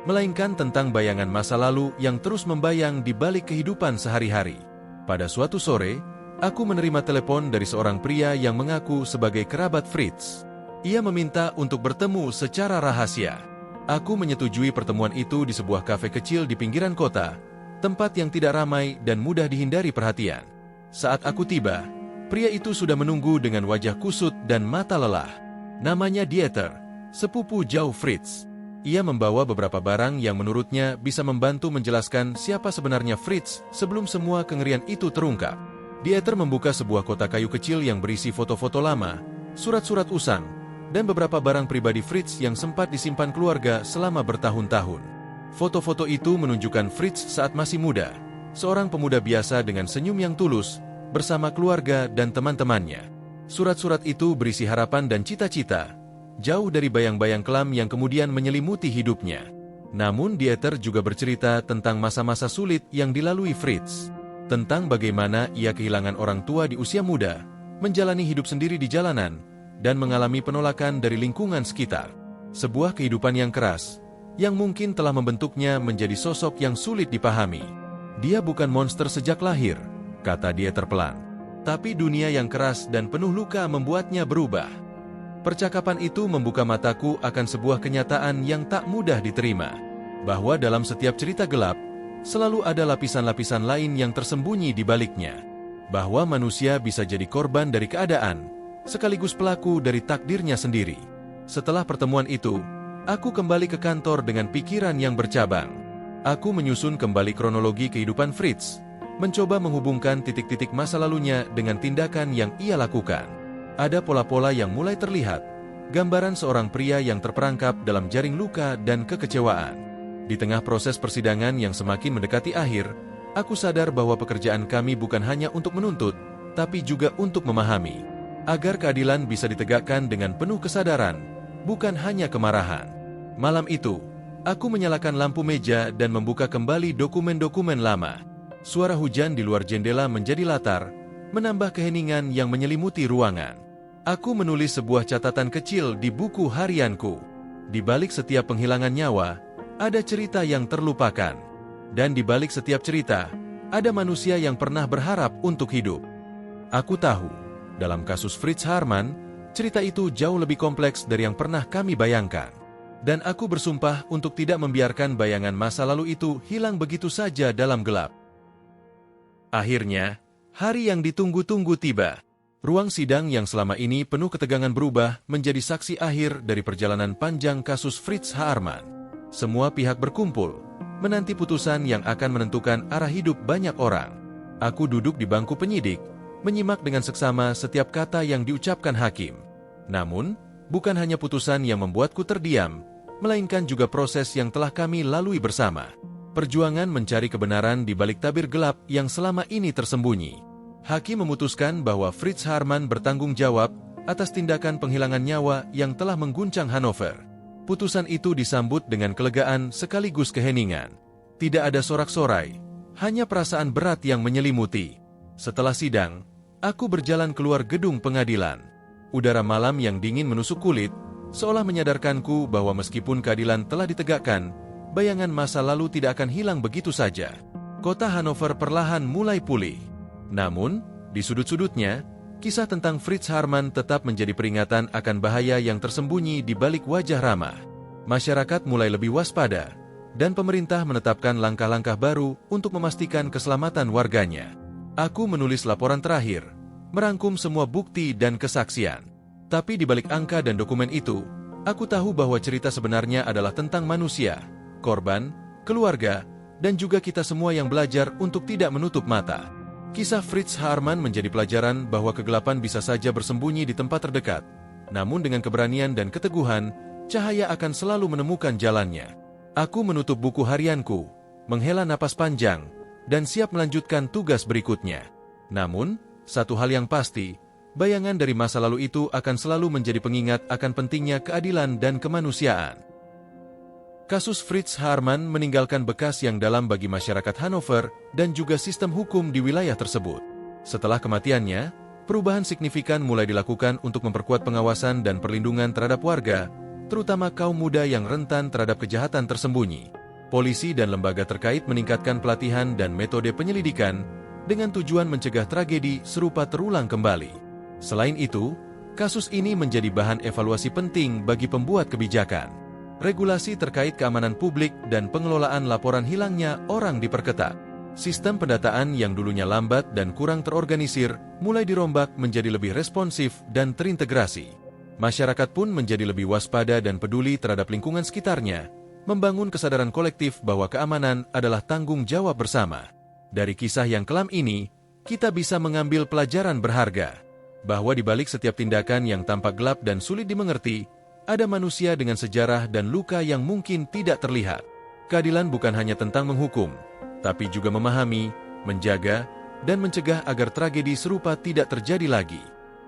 melainkan tentang bayangan masa lalu yang terus membayang di balik kehidupan sehari-hari. Pada suatu sore, aku menerima telepon dari seorang pria yang mengaku sebagai kerabat Fritz. Ia meminta untuk bertemu secara rahasia. Aku menyetujui pertemuan itu di sebuah kafe kecil di pinggiran kota, tempat yang tidak ramai dan mudah dihindari perhatian. Saat aku tiba, pria itu sudah menunggu dengan wajah kusut dan mata lelah. Namanya Dieter, sepupu jauh Fritz. Ia membawa beberapa barang yang menurutnya bisa membantu menjelaskan siapa sebenarnya Fritz sebelum semua kengerian itu terungkap. Dieter membuka sebuah kotak kayu kecil yang berisi foto-foto lama, surat-surat usang, dan beberapa barang pribadi Fritz yang sempat disimpan keluarga selama bertahun-tahun. Foto-foto itu menunjukkan Fritz saat masih muda, seorang pemuda biasa dengan senyum yang tulus, bersama keluarga dan teman-temannya. Surat-surat itu berisi harapan dan cita-cita, jauh dari bayang-bayang kelam yang kemudian menyelimuti hidupnya. Namun Dieter juga bercerita tentang masa-masa sulit yang dilalui Fritz, tentang bagaimana ia kehilangan orang tua di usia muda, menjalani hidup sendiri di jalanan, dan mengalami penolakan dari lingkungan sekitar. Sebuah kehidupan yang keras, yang mungkin telah membentuknya menjadi sosok yang sulit dipahami. Dia bukan monster sejak lahir, kata Dieter pelan. Tapi dunia yang keras dan penuh luka membuatnya berubah. Percakapan itu membuka mataku akan sebuah kenyataan yang tak mudah diterima. Bahwa dalam setiap cerita gelap, selalu ada lapisan-lapisan lain yang tersembunyi di baliknya. Bahwa manusia bisa jadi korban dari keadaan, sekaligus pelaku dari takdirnya sendiri. Setelah pertemuan itu, aku kembali ke kantor dengan pikiran yang bercabang. Aku menyusun kembali kronologi kehidupan Fritz, mencoba menghubungkan titik-titik masa lalunya dengan tindakan yang ia lakukan. Ada pola-pola yang mulai terlihat, gambaran seorang pria yang terperangkap dalam jaring luka dan kekecewaan. Di tengah proses persidangan yang semakin mendekati akhir, aku sadar bahwa pekerjaan kami bukan hanya untuk menuntut, tapi juga untuk memahami, agar keadilan bisa ditegakkan dengan penuh kesadaran, bukan hanya kemarahan. Malam itu, aku menyalakan lampu meja dan membuka kembali dokumen-dokumen lama. Suara hujan di luar jendela menjadi latar, menambah keheningan yang menyelimuti ruangan. Aku menulis sebuah catatan kecil di buku harianku. Di balik setiap penghilangan nyawa, ada cerita yang terlupakan. Dan di balik setiap cerita, ada manusia yang pernah berharap untuk hidup. Aku tahu, dalam kasus Fritz Haarmann, cerita itu jauh lebih kompleks dari yang pernah kami bayangkan. Dan aku bersumpah untuk tidak membiarkan bayangan masa lalu itu hilang begitu saja dalam gelap. Akhirnya, hari yang ditunggu-tunggu tiba. Ruang sidang yang selama ini penuh ketegangan berubah menjadi saksi akhir dari perjalanan panjang kasus Fritz Haarmann. Semua pihak berkumpul, menanti putusan yang akan menentukan arah hidup banyak orang. Aku duduk di bangku penyidik, menyimak dengan seksama setiap kata yang diucapkan hakim. Namun, bukan hanya putusan yang membuatku terdiam, melainkan juga proses yang telah kami lalui bersama. Perjuangan mencari kebenaran di balik tabir gelap yang selama ini tersembunyi. Hakim memutuskan bahwa Fritz Haarmann bertanggung jawab atas tindakan penghilangan nyawa yang telah mengguncang Hanover. Putusan itu disambut dengan kelegaan sekaligus keheningan. Tidak ada sorak-sorai, hanya perasaan berat yang menyelimuti. Setelah sidang, aku berjalan keluar gedung pengadilan. Udara malam yang dingin menusuk kulit, seolah menyadarkanku bahwa meskipun keadilan telah ditegakkan, bayangan masa lalu tidak akan hilang begitu saja. Kota Hanover perlahan mulai pulih. Namun, di sudut-sudutnya, kisah tentang Fritz Haarmann tetap menjadi peringatan akan bahaya yang tersembunyi di balik wajah ramah. Masyarakat mulai lebih waspada, dan pemerintah menetapkan langkah-langkah baru untuk memastikan keselamatan warganya. Aku menulis laporan terakhir, merangkum semua bukti dan kesaksian. Tapi di balik angka dan dokumen itu, aku tahu bahwa cerita sebenarnya adalah tentang manusia, korban, keluarga, dan juga kita semua yang belajar untuk tidak menutup mata. Kisah Fritz Haarmann menjadi pelajaran bahwa kegelapan bisa saja bersembunyi di tempat terdekat. Namun dengan keberanian dan keteguhan, cahaya akan selalu menemukan jalannya. Aku menutup buku harianku, menghela napas panjang, dan siap melanjutkan tugas berikutnya. Namun, satu hal yang pasti, bayangan dari masa lalu itu akan selalu menjadi pengingat akan pentingnya keadilan dan kemanusiaan. Kasus Fritz Haarmann meninggalkan bekas yang dalam bagi masyarakat Hannover dan juga sistem hukum di wilayah tersebut. Setelah kematiannya, perubahan signifikan mulai dilakukan untuk memperkuat pengawasan dan perlindungan terhadap warga, terutama kaum muda yang rentan terhadap kejahatan tersembunyi. Polisi dan lembaga terkait meningkatkan pelatihan dan metode penyelidikan dengan tujuan mencegah tragedi serupa terulang kembali. Selain itu, kasus ini menjadi bahan evaluasi penting bagi pembuat kebijakan. Regulasi terkait keamanan publik dan pengelolaan laporan hilangnya orang diperketat. Sistem pendataan yang dulunya lambat dan kurang terorganisir mulai dirombak menjadi lebih responsif dan terintegrasi. Masyarakat pun menjadi lebih waspada dan peduli terhadap lingkungan sekitarnya, membangun kesadaran kolektif bahwa keamanan adalah tanggung jawab bersama. Dari kisah yang kelam ini, kita bisa mengambil pelajaran berharga, bahwa di balik setiap tindakan yang tampak gelap dan sulit dimengerti, ada manusia dengan sejarah dan luka yang mungkin tidak terlihat. Keadilan bukan hanya tentang menghukum, tapi juga memahami, menjaga, dan mencegah agar tragedi serupa tidak terjadi lagi.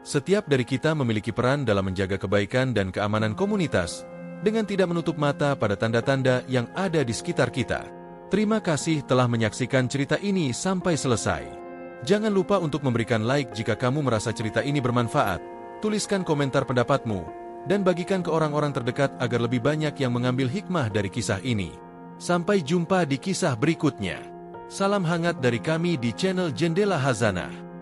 Setiap dari kita memiliki peran dalam menjaga kebaikan dan keamanan komunitas, dengan tidak menutup mata pada tanda-tanda yang ada di sekitar kita. Terima kasih telah menyaksikan cerita ini sampai selesai. Jangan lupa untuk memberikan like jika kamu merasa cerita ini bermanfaat, tuliskan komentar pendapatmu, dan bagikan ke orang-orang terdekat agar lebih banyak yang mengambil hikmah dari kisah ini. Sampai jumpa di kisah berikutnya. Salam hangat dari kami di channel Jendela Hazanah.